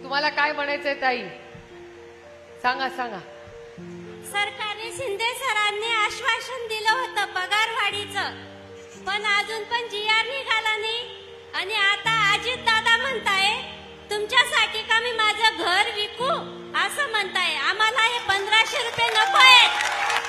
तुम्हाला काय म्हणायचंय ताई? सांगा सांगा. सरकारने शिंदे सरांनी आश्वासन दिलं होतं पगारवाढीचं, पण अजून पण जीआर निघाला नाही. आणि आता अजित दादा म्हणताय तुमच्यासाठी का मी माझं घर विकू असं म्हणताय. आम्हाला हे 1500 रुपये नको आहेत.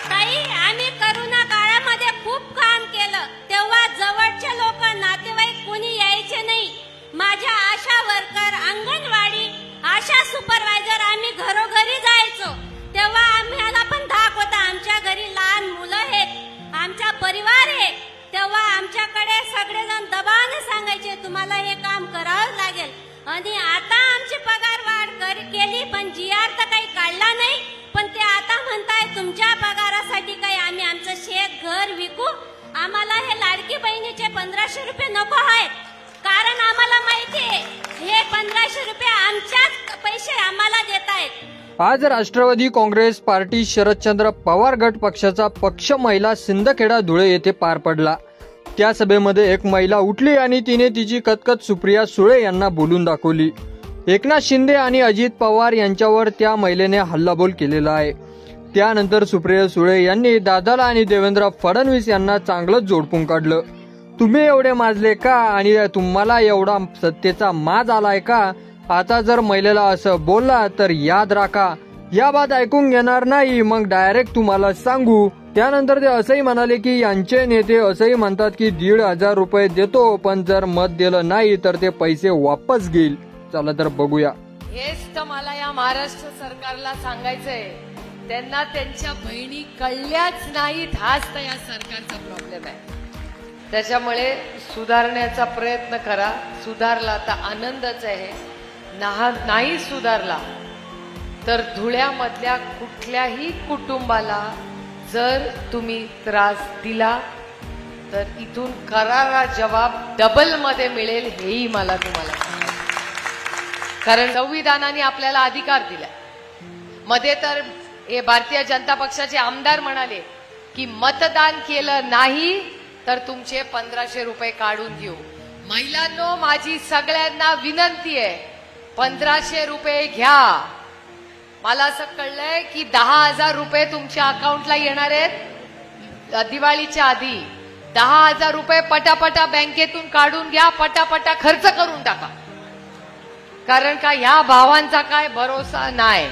ताई, आम्ही करोना काळामध्ये खूप काम केलं, तेव्हा जवळचे लोक नातेवाईक कोणी यायचे नाही. माझ्या आशा वर्कर, अंगणवाडी, आशा सुपरवायझर आम्ही घरोघरी जायचो, तेव्हा आम्हाला पण धाक होता. आमच्या घरी लहान मुलं आहेत, आमचा परिवार आहे, तेव्हा आमच्याकडे सगळेजण दबावाने सांगायचे तुम्हाला हे काम करावं लागेल. आणि आता आमची पगार वाढ केली, पण जीआर तर काही काढला नाही. पण ते आता म्हणताय तुमच्या पगारासाठी काही आम्ही आमचं शेत घर विकू. आम्हाला हे लाडकी बहिणीचे 1500 रुपये नको आहेत, कारण आम्हाला माहिती आहे हे 1500 रुपये आमच्याच पैसे आम्हाला देत आहेत. आज राष्ट्रवादी काँग्रेस पार्टी शरदचंद्र पवार गट पक्षाचा पक्ष महिला सिंदखेडा धुळे येथे पार पडला. त्या सभेमध्ये एक महिला उठली आणि तिने तिची कतकत सुप्रिया सुळे यांना बोलून दाखवली. एकनाथ शिंदे आणि अजित पवार यांच्यावर त्या महिलेने हल्लाबोल केलेला आहे. त्यानंतर सुप्रिया सुळे यांनी दादाला आणि देवेंद्र फडणवीस यांना चांगलंच जोडपून काढलं. तुम्ही एवढे माजले का आणि तुम्हाला एवढा सत्तेचा माज आलाय का? आता जर महिलेला असं बोलला तर याद राखा, या बात ऐकून घेणार नाही, मग डायरेक्ट तुम्हाला सांगू. त्यानंतर ते असंही म्हणाले की यांचे नेते असंही म्हणतात की 1,500 रुपये देतो, पण जर मत दिलं नाही तर ते पैसे वापस घेईल. चला तर बघूया. हेच तर मला या महाराष्ट्र सरकारला सांगायचंय. त्यांना त्यांच्या बहिणी कळल्याच नाहीत, हाच तर या सरकारचा प्रॉब्लेम आहे. त्याच्यामुळे सुधारण्याचा प्रयत्न करा. सुधारला तर आनंदच आहे, नाही सुधारला तर धुळ्यामधल्या कुठल्याही कुटुंबाला जर तुम्ही त्रास दिला तर इथून करारा जवाब डबल मध्ये मिळेल, हेही मला तुम्हाला सांगायचं. कारण संविधानाने आपल्याला अधिकार दिला. मध्ये तर हे भारतीय जनता पक्षाचे आमदार म्हणाले की मतदान केलं नाही तर तुमचे 1500 रुपये काढून घेऊ. महिलांनो, माझी सगळ्यांना विनंती आहे, 1500 रुपये घ्या. मला असं कळलंय की 10,000 रुपये तुमच्या अकाउंटला येणार आहेत दिवाळीच्या आधी. 10,000 रुपये पटापटा बँकेतून काढून घ्या, पटापटा खर्च करून टाका. कारण का ह्या भावांचा काय भरोसा नाही.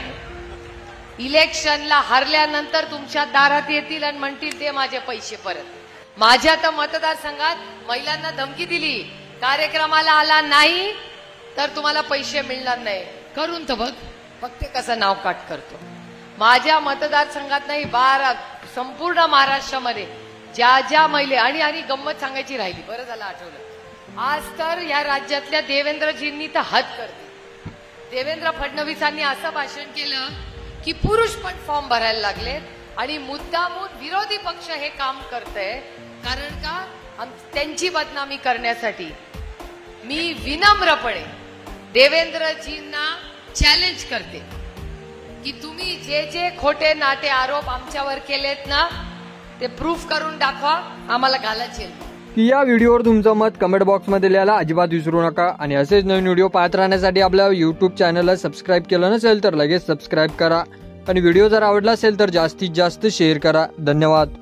इलेक्शनला हरल्यानंतर तुमच्या दारात येतील आणि म्हणतील ते माझे पैसे परत. माझ्या तर मतदारसंघात महिलांना धमकी दिली, कार्यक्रमाला आला नाही तर तुम्हाला पैसे मिळणार नाही. करून तर बघ, फक्त कसं नाव काट करतो. माझ्या मतदारसंघात नाही, संपूर्ण महाराष्ट्रामध्ये ज्या ज्या महिला आणि गंमत सांगायची राहिली, बरं झालं आठवलं. आज तर या राज्यातल्या देवेंद्रजींनी तर हद करते. देवेंद्र फडणवीसांनी असं भाषण केलं की पुरुष पण फॉर्म भरायला लागले आणि मुद्दामून विरोधी पक्ष हे काम करतंय. कारण का त्यांची बदनामी करण्यासाठी. मी विनम्रपणे देवेंद्रजींना चॅलेंज करते की तुम्ही जे जे खोटे नाटे आरोप आमच्यावर केलेत ना, ते प्रूफ करून दाखवा, आम्हाला घालायचे. या व्हिडिओवर तुमचं मत कमेंट बॉक्समध्ये लिहायला अजिबात विसरू नका. आणि असेच नवीन व्हिडिओ पाहत राहण्यासाठी आपल्या युट्यूब चॅनलला सबस्क्राईब केलं नसेल तर लगेच सबस्क्राईब करा. आणि व्हिडिओ जर आवडला असेल तर जास्तीत जास्त शेअर करा. धन्यवाद.